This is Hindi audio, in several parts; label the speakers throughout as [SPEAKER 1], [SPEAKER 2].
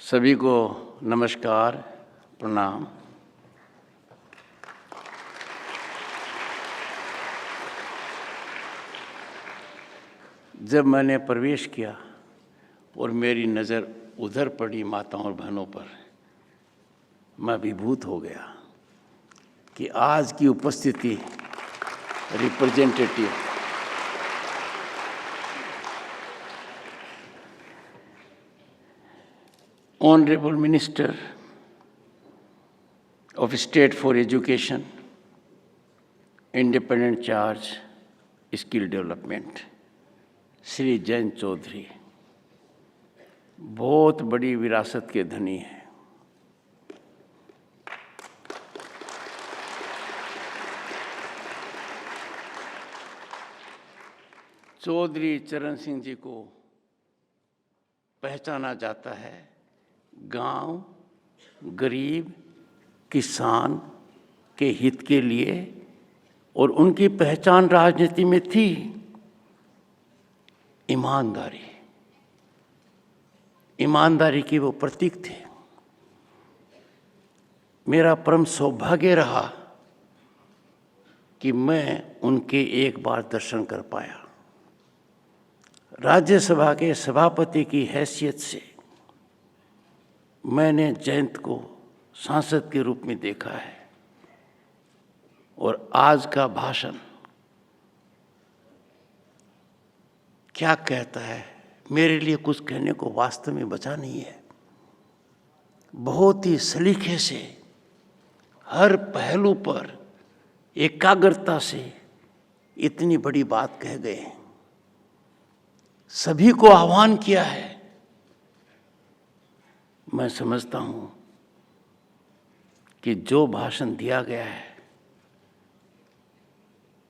[SPEAKER 1] सभी को नमस्कार, प्रणाम। जब मैंने प्रवेश किया और मेरी नज़र उधर पड़ी माताओं और बहनों पर, मैं अभिभूत हो गया कि आज की उपस्थिति representative Honorable Minister of State for Education, Independent Charge, Skill Development, Shri Jayant Chaudhary बहुत बड़ी विरासत के धनी हैं। चौधरी चरण सिंह जी को पहचाना जाता है गांव, गरीब, किसान के हित के लिए, और उनकी पहचान राजनीति में थी ईमानदारी। ईमानदारी के वो प्रतीक थे। मेरा परम सौभाग्य रहा कि मैं उनके एक बार दर्शन कर पाया। राज्यसभा के सभापति की हैसियत से मैंने जयंत को सांसद के रूप में देखा है, और आज का भाषण क्या कहता है, मेरे लिए कुछ कहने को वास्तव में बचा नहीं है। बहुत ही सलीके से हर पहलू पर एकाग्रता से इतनी बड़ी बात कह गए। सभी को आह्वान किया है। मैं समझता हूं कि जो भाषण दिया गया है,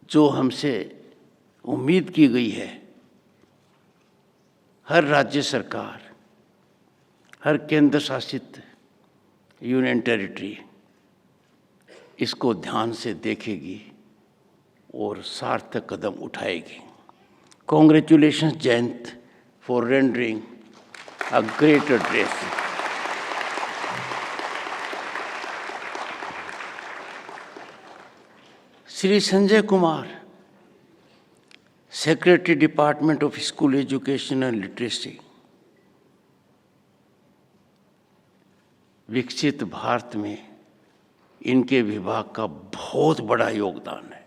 [SPEAKER 1] जो हमसे उम्मीद की गई है, हर राज्य सरकार, हर केंद्र शासित यूनियन टेरिटरी इसको ध्यान से देखेगी और सार्थक कदम उठाएगी। Congratulations, Jayant, for rendering a great address. Shri Sanjay Kumar, secretary department of school education and literacy, विकसित भारत में इनके विभाग का बहुत बड़ा योगदान है।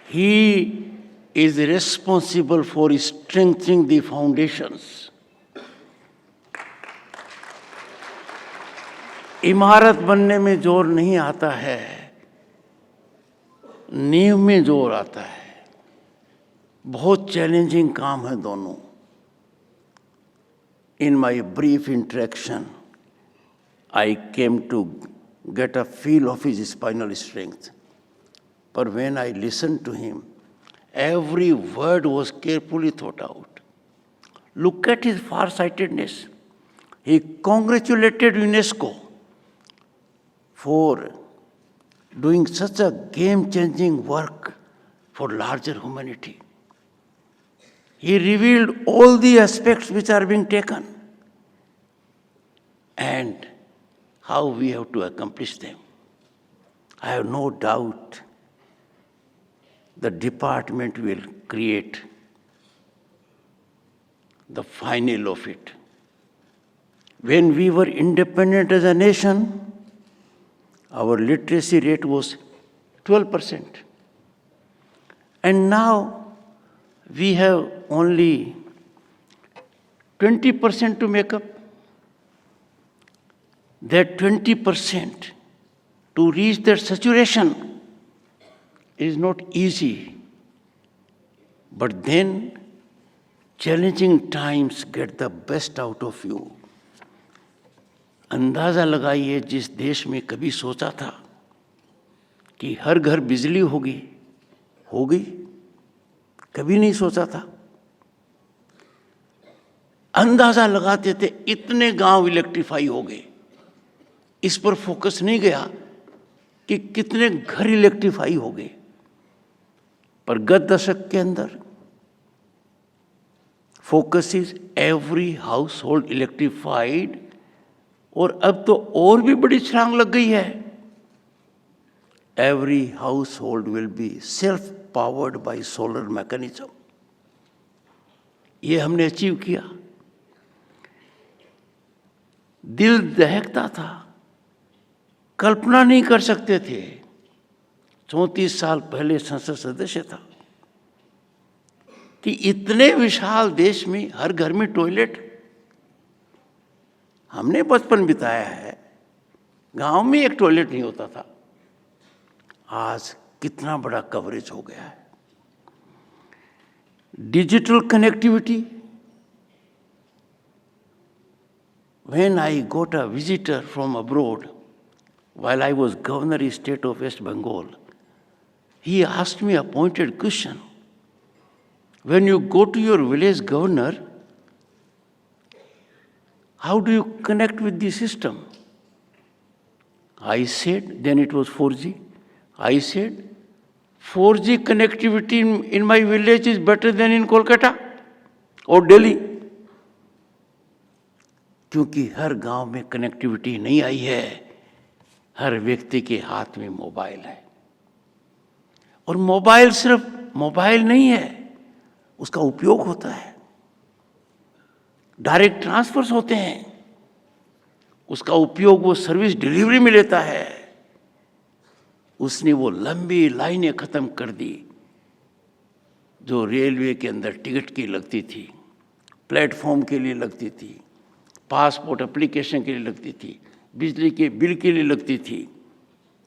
[SPEAKER 1] He is responsible for strengthening the foundations. इमारत बनने में जोर नहीं आता है, नींव में जोर आता है। बहुत चैलेंजिंग काम है दोनों। In my brief interaction, I came to get a feel of his spinal strength. But when I listened to him, every word was carefully thought out. Look at his farsightedness. He congratulated UNESCO for doing such a game-changing work for larger humanity. He revealed all the aspects which are being taken and how we have to accomplish them. I have no doubt the department will create the final of it. When we were independent as a nation, our literacy rate was 12%. And now we have only 20% to make up. That 20% to reach that saturation is not easy. But then challenging times get the best out of you. अंदाज़ा लगाइए, जिस देश में कभी सोचा था कि हर घर बिजली होगी, कभी नहीं सोचा था। अंदाज़ा लगाते थे इतने गांव इलेक्ट्रीफाई हो गए। इस पर फोकस नहीं गया कि कितने घर इलेक्ट्रीफाई हो गए। पर गत दशक के अंदर focus is every house hold electrified, और अब तो और भी बड़ी छलांग लग गई है, every house hold will be self powered by solar mechanism. ये हमने अचीव किया। दिल दहकता था, कल्पना नहीं कर सकते थे। 34 साल पहले संसद सदस्य था कि इतने विशाल देश में हर घर में टॉयलेट। हमने बचपन बिताया है, गांव में एक टॉयलेट नहीं होता था। आज कितना बड़ा कवरेज हो गया है। Digital connectivity, when I got a visitor from abroad while I was governor of state of West Bengal, he asked me a pointed question. When you go to your village governor, how do you connect with the system? I said, then it was 4G. I said, 4G connectivity in my village is better than in Kolkata or Delhi. क्योंकि हर गांव में कनेक्टिविटी नहीं आई है, हर व्यक्ति के हाथ में मोबाइल है। और मोबाइल सिर्फ मोबाइल नहीं है, उसका उपयोग होता है, डायरेक्ट ट्रांसफर्स होते हैं, उसका उपयोग वो सर्विस डिलीवरी में लेता है। उसने वो लंबी लाइनें खत्म कर दी जो रेलवे के अंदर टिकट की लगती थी, प्लेटफॉर्म के लिए लगती थी, पासपोर्ट एप्लीकेशन के लिए लगती थी, बिजली के बिल के लिए लगती थी,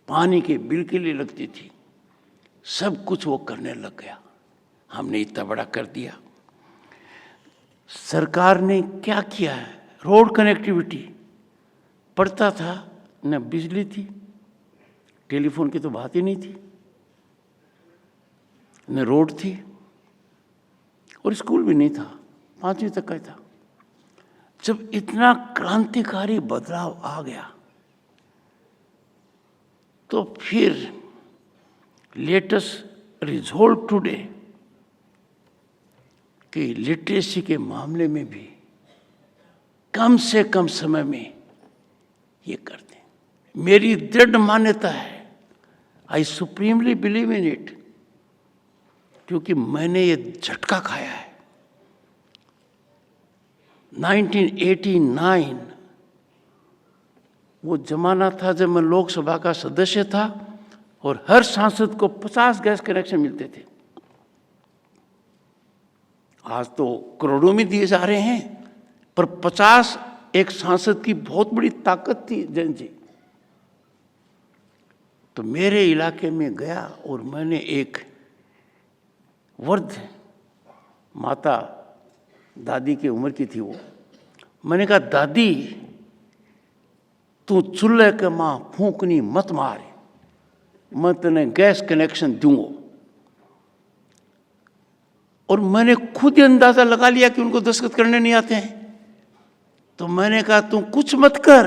[SPEAKER 1] पानी के बिल के लिए लगती थी। सब कुछ वो करने लग गया। हमने इतना बड़ा कर दिया। सरकार ने क्या किया है? Road connectivity. पड़ता था, न बिजली थी, टेलीफोन की तो बात ही नहीं थी, न रोड थी, और स्कूल भी नहीं था, 5वीं तक का था। जब इतना क्रांतिकारी बदलाव आ गया तो फिर लेट अस रिजॉल्व टुडे कि लिटरेसी के मामले में भी कम से कम समय में ये करते हैं। मेरी दृढ़ मान्यता है, आई सुप्रीमली बिलीव इन इट, क्योंकि मैंने ये झटका खाया है। 1989 वो जमाना था जब मैं लोकसभा का सदस्य था और हर सांसद को 50 गैस कनेक्शन मिलते थे। आज तो करोड़ों में दिए जा रहे हैं, पर 50 एक सांसद की बहुत बड़ी ताकत थी जैन जी। तो मेरे इलाके में गया और मैंने एक वृद्ध माता, दादी की उम्र की थी वो, मैंने कहा, दादी तू चूल्हे के मां फूंकनी मत मार, मैं तेने गैस कनेक्शन दूंगा। और मैंने खुद ही अंदाजा लगा लिया कि उनको दस्तखत करने नहीं आते हैं। तो मैंने कहा, तू कुछ मत कर,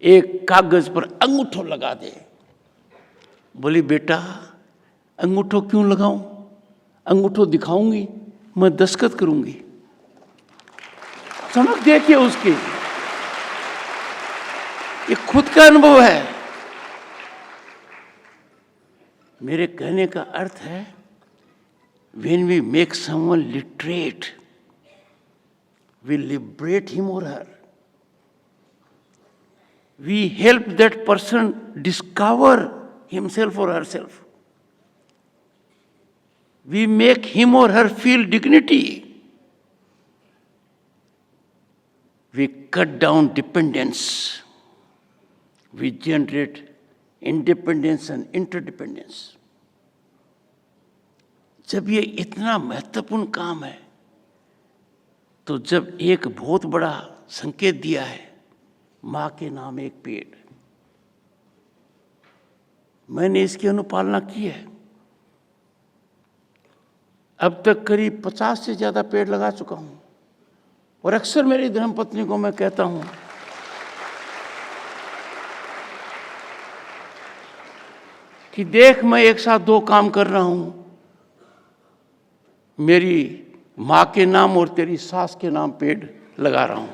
[SPEAKER 1] एक कागज पर अंगूठो लगा दे। बोली, बेटा अंगूठो क्यों लगाऊं? अंगूठो दिखाऊंगी, मैं दस्तखत करूंगी। चमक देखिए उसकी, ये खुद का अनुभव है। मेरे कहने का अर्थ है, when we make someone literate, we liberate him or her. We help that person discover himself or herself. We make him or her feel dignity. We cut down dependence. We generate independence and interdependence. जब ये इतना महत्वपूर्ण काम है, तो जब एक बहुत बड़ा संकेत दिया है, मां के नाम एक पेड़, मैंने इसकी अनुपालना की है। अब तक करीब 50 से ज्यादा पेड़ लगा चुका हूं। और अक्सर मेरी धर्मपत्नी को मैं कहता हूं कि देख, मैं एक साथ 2 काम कर रहा हूं, मेरी माँ के नाम और तेरी सास के नाम पेड़ लगा रहा हूं।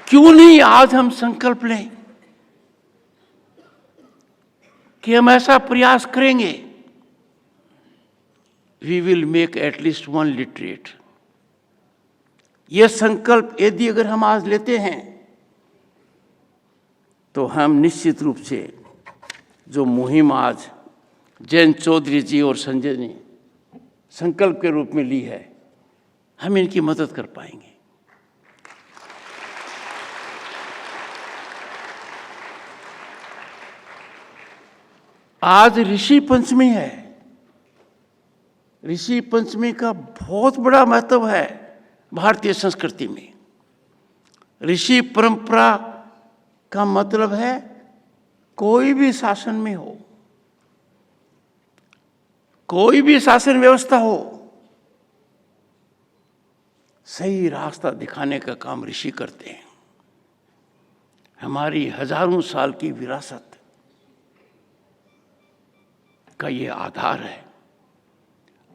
[SPEAKER 1] क्यों नहीं आज हम संकल्प लें कि हम ऐसा प्रयास करेंगे, we will make at least 1 literate. यह संकल्प यदि अगर हम आज लेते हैं तो हम निश्चित रूप से जो मुहिम आज जयंत चौधरी जी और संजय ने संकल्प के रूप में ली है, हम इनकी मदद कर पाएंगे। आज ऋषि पंचमी है। ऋषि पंचमी का बहुत बड़ा महत्व है भारतीय संस्कृति में। ऋषि परंपरा का मतलब है कोई भी शासन में हो, कोई भी शासन व्यवस्था हो, सही रास्ता दिखाने का काम ऋषि करते हैं। हमारी हजारों साल की विरासत का ये आधार है।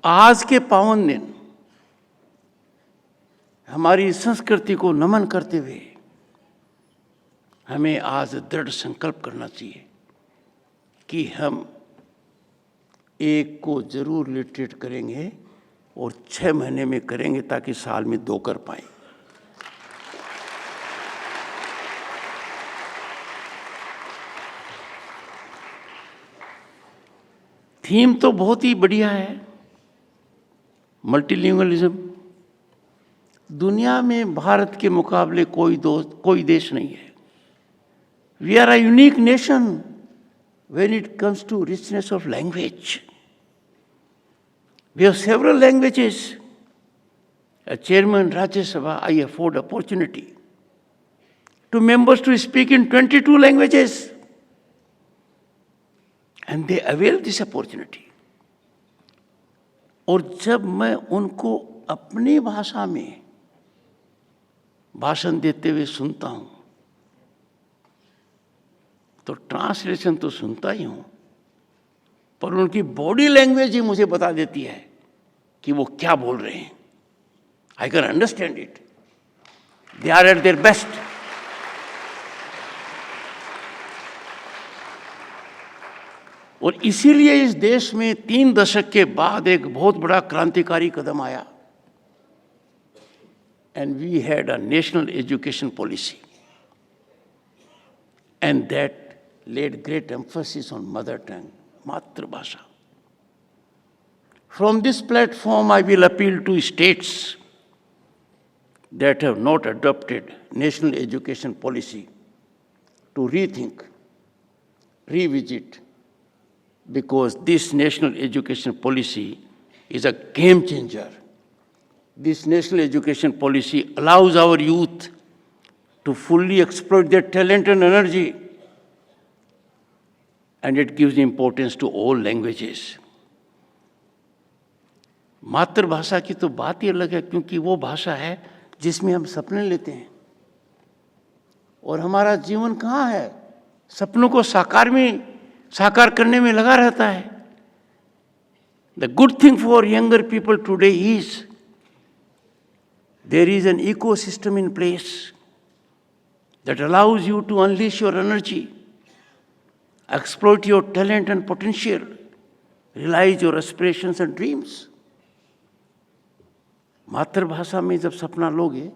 [SPEAKER 1] आज के पावन दिन हमारी संस्कृति को नमन करते हुए हमें आज दृढ़ संकल्प करना चाहिए कि हम एक को जरूर लिटरेट करेंगे और 6 महीने में करेंगे ताकि साल में 2 कर पाए। थीम तो बहुत ही बढ़िया है, मल्टीलिंगुअलिज्म। दुनिया में भारत के मुकाबले कोई देश नहीं है। We are a unique nation when it comes to richness of language. We have several languages. As chairman Rajya Sabha, I afford opportunity to members to speak in 22 languages. And they avail this opportunity. और जब मैं उनको अपनी भाषा में भाषण देते हुए सुनता हूं तो ट्रांसलेशन तो सुनता ही हूं, पर उनकी बॉडी लैंग्वेज ही मुझे बता देती है कि वो क्या बोल रहे हैं। I can understand it. They are at their best. और इसीलिए इस देश में 3 दशक के बाद एक बहुत बड़ा क्रांतिकारी कदम आया। And we had a national education policy and that laid great emphasis on mother tongue, Matrabhasha. From this platform, I will appeal to states that have not adopted national education policy to rethink, revisit, because this national education policy is a game changer. This national education policy allows our youth to fully exploit their talent and energy, and it gives importance to all languages. मातृभाषा की तो बात ही अलग है, क्योंकि वो भाषा है जिसमें हम सपने लेते हैं। और हमारा जीवन कहाँ है? सपनों को साकार करने में लगा रहता है। The good thing for younger people today is there is an ecosystem in place that allows you to unleash your energy, exploit your talent and potential, realize your aspirations and dreams. मातृभाषा में जब सपना लोगे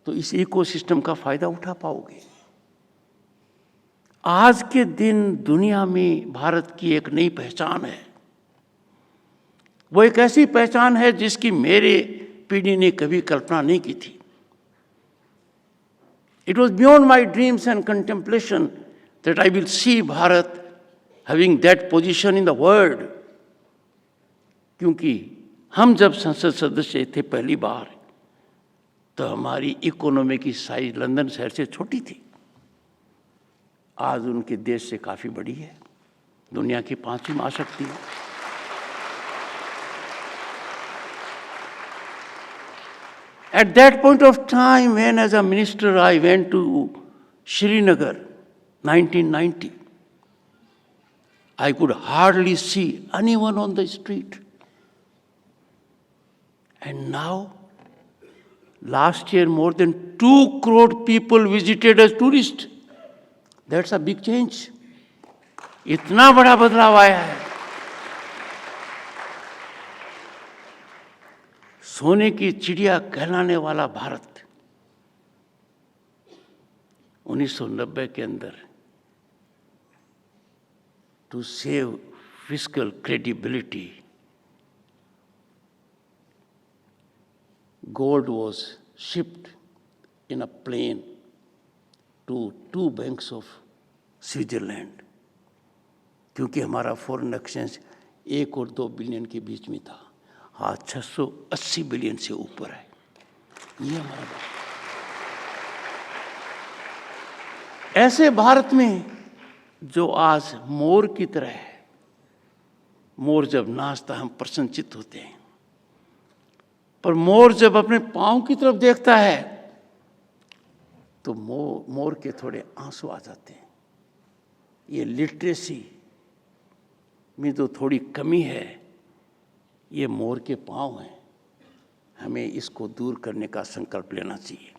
[SPEAKER 1] तो इस इकोसिस्टम का फायदा उठा पाओगे। आज के दिन दुनिया में भारत की एक नई पहचान है। वो एक ऐसी पहचान है जिसकी मेरे पीढ़ी ने कभी कल्पना नहीं की थी। It was beyond my dreams and contemplation that I will see Bharat having that position in the world. क्योंकि हम जब संसद सदस्य थे पहली बार, तो हमारी इकोनॉमी की साइज लंदन शहर से छोटी थी। आज उनके देश से काफी बड़ी है, दुनिया की 5वीं महाशक्ति है। At that point of time, when as a minister I went to Srinagar, 1990, I could hardly see anyone on the street. And now, last year, more than 2 crore people visited as tourists. That's a big change. इतना बड़ा बदलाव आया है. सोने की चिड़िया कहलाने वाला भारत 1990 के अंदर, to save fiscal credibility, gold was shipped in a plane to 2 banks of Switzerland, क्योंकि हमारा फॉरेन एक्सचेंज 1 और 2 बिलियन के बीच में था. हाँ, 680 बिलियन से ऊपर है. ये हमारा भारत. ऐसे भारत में जो आज मोर की तरह है, मोर जब नाचता हम प्रसन्नचित्त होते हैं, पर मोर जब अपने पांव की तरफ देखता है तो मोर के थोड़े आंसू आ जाते हैं. ये लिटरेसी में तो थोड़ी कमी है, ये मोर के पांव हैं. हमें इसको दूर करने का संकल्प लेना चाहिए.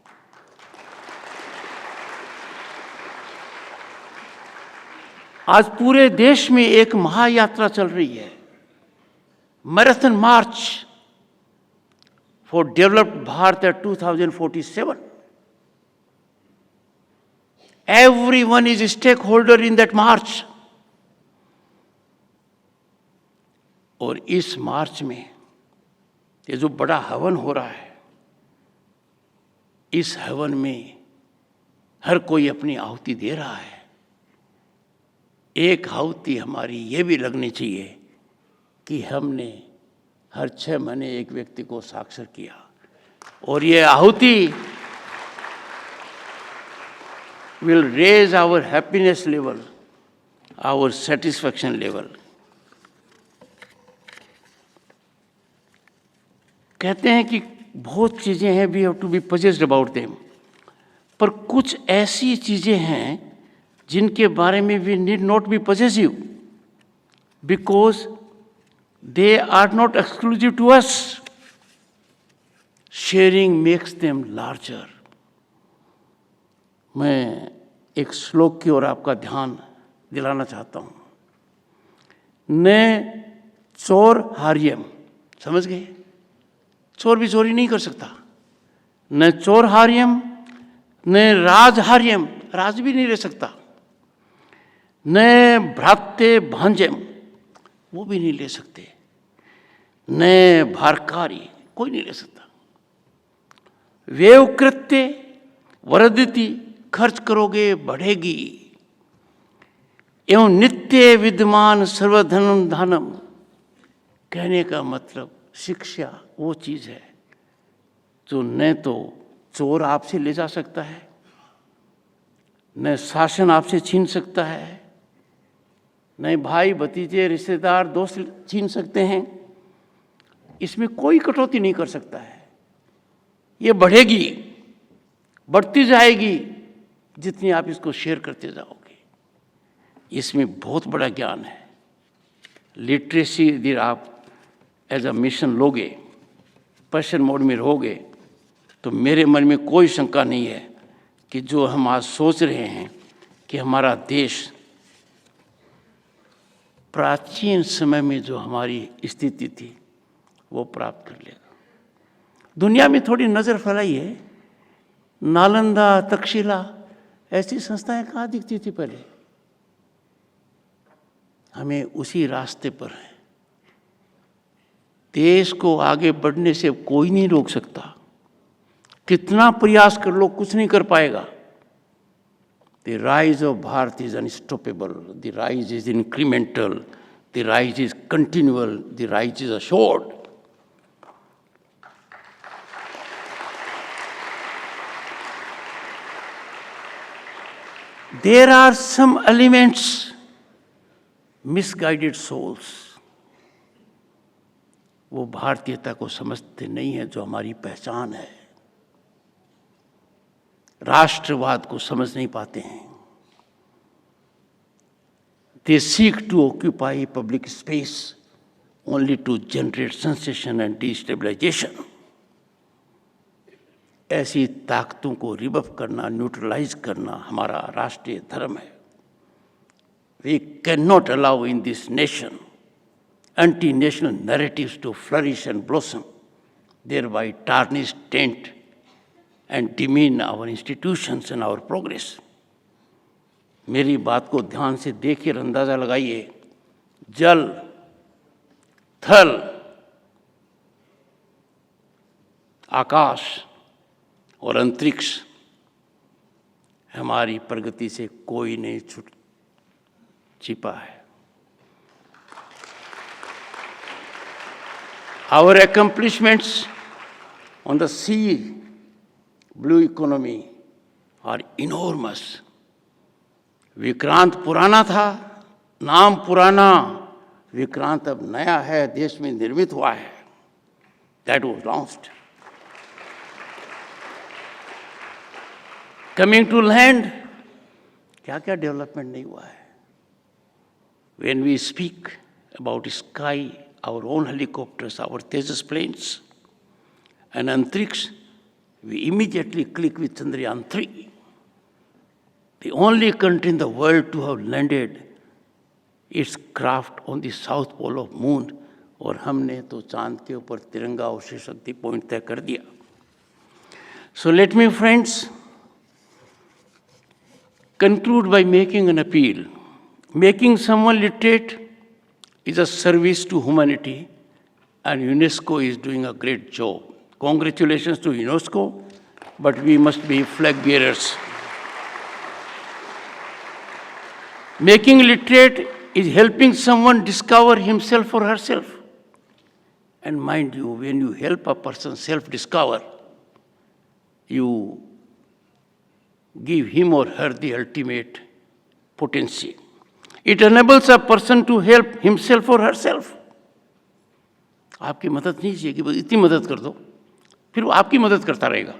[SPEAKER 1] आज पूरे देश में एक महायात्रा चल रही है, marathon March for developed Bharat 2047. Everyone is a stakeholder in that march. और इस मार्च में ये जो बड़ा हवन हो रहा है, इस हवन में हर कोई अपनी आहुति दे रहा है. एक आहुति हमारी ये भी लगनी चाहिए कि हमने हर 6 महीने एक व्यक्ति को साक्षर किया, और ये आहुति will raise our happiness level, our satisfaction level. कहते हैं कि बहुत चीज़ें हैं, we have to be possessed about them. पर कुछ ऐसी चीज़ें हैं जिनके बारे में we need not be possessive, because they are not exclusive to us. Sharing makes them larger. मैं एक श्लोक की ओर आपका ध्यान दिलाना चाहता हूँ. न चोर हार्यम, समझ गए? चोर भी चोरी नहीं कर सकता. न चोर हार्यम, न राज हार्यम, राज भी नहीं ले सकता. न भ्राते भांजम, वो भी नहीं ले सकते. न भारकारी, कोई नहीं ले सकता. वेव कृत्य वरदति, खर्च करोगे बढ़ेगी. एवं नित्य विद्यमान सर्वधनम दानम, कहने का मतलब शिक्षा वो चीज है जो न तो चोर आपसे ले जा सकता है, न शासन आपसे छीन सकता है, न भाई भतीजे रिश्तेदार दोस्त छीन सकते हैं. इसमें कोई कटौती नहीं कर सकता है. ये बढ़ेगी, बढ़ती जाएगी जितनी आप इसको शेयर करते जाओगे. इसमें बहुत बड़ा ज्ञान है. लिटरेसी यदि आप एज अ मिशन लोगे, पैशन मोड में रहोगे, तो मेरे मन में कोई शंका नहीं है कि जो हम आज सोच रहे हैं कि हमारा देश प्राचीन समय में जो हमारी स्थिति थी वो प्राप्त कर लेगा. दुनिया में थोड़ी नज़र फैलाइए. नालंदा, तक्षशिला ऐसी संस्थाएं कहाँ दिखती थी पहले? हमें उसी रास्ते पर है. देश को आगे बढ़ने से कोई नहीं रोक सकता. कितना प्रयास कर लो, कुछ नहीं कर पाएगा. The rise of Bharat is unstoppable. The rise is incremental. The rise is continual. The rise is assured. There are some elements, misguided souls, वो भारतीयता को समझते नहीं है जो हमारी पहचान है. राष्ट्रवाद को समझ नहीं पाते हैं. They seek to occupy public space only to generate sensation and destabilization. ऐसी ताकतों को रिबफ करना, न्यूट्रलाइज करना हमारा राष्ट्रीय धर्म है. We cannot allow in this nation anti-national narratives to flourish and blossom, thereby tarnish, taint, and demean our institutions and our progress. मेरी बात को ध्यान से देखिए और अंदाजा लगाइए. जल, थल, आकाश और अंतरिक्ष हमारी प्रगति से कोई नहीं छिपा है. Our accomplishments on the sea, blue economy are enormous. Vikrant पुराना था, नाम पुराना, विक्रांत अब नया है, देश में निर्मित हुआ है. That was launched. Coming to land, क्या क्या डेवलपमेंट नहीं हुआ है. When we speak about sky, our own helicopters, our Tejas planes, and Antriksh, we immediately click with Chandrayaan 3. The only country in the world to have landed its craft on the south pole of moon, और हमने तो चांद के ऊपर तिरंगा और शक्ति पॉइंट तय कर दिया. So let me, friends, conclude by making an appeal. Making someone literate is a service to humanity, and UNESCO is doing a great job. Congratulations to UNESCO, but we must be flag bearers. Making literate is helping someone discover himself or herself. And mind you, when you help a person self-discover, you give him or her the ultimate potency. It enables a person to help himself or herself. आपकी मदद नहीं चाहिए कि बस इतनी मदद कर दो, फिर वो आपकी मदद करता रहेगा.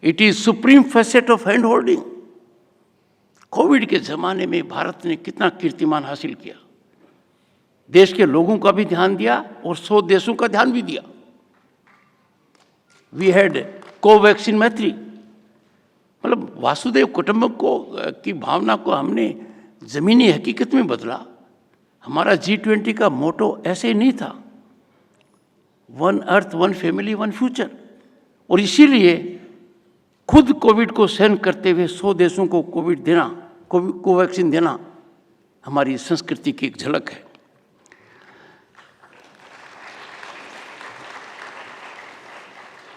[SPEAKER 1] It is supreme facet of hand holding. Covid के ज़माने में भारत ने कितना कीर्तिमान हासिल किया. देश के लोगों का भी ध्यान दिया और 100 देशों का ध्यान भी दिया. We had कोवैक्सीन मैत्री, मतलब वासुदेव कुटुंबकम को की भावना को हमने ज़मीनी हकीकत में बदला. हमारा G20 का मोटो ऐसे नहीं था, one earth, one family, one future. और इसीलिए खुद कोविड को सहन करते हुए 100 देशों को कोविड देना, कोवैक्सीन देना हमारी संस्कृति की एक झलक है.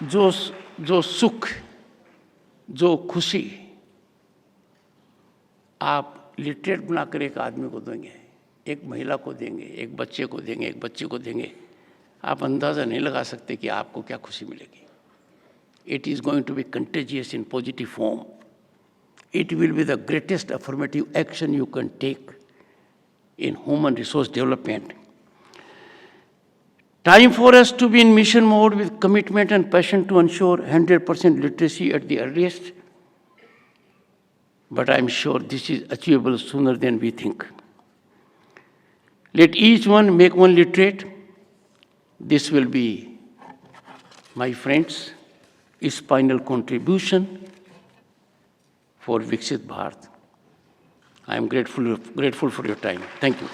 [SPEAKER 1] जो सुख, जो खुशी आप लिटरेट बनाकर एक आदमी को देंगे, एक महिला को देंगे, एक बच्चे को देंगे, एक बच्चे को देंगे, आप अंदाज़ा नहीं लगा सकते कि आपको क्या खुशी मिलेगी. It is going to be contagious in positive form. It will be the greatest affirmative action you can take in human resource development. Time for us to be in mission mode with commitment and passion to ensure 100% literacy at the earliest. But I'm sure this is achievable sooner than we think. Let each one make one literate. This will be, my friends, his final contribution for Viksit Bharat. I am grateful for your time. Thank you.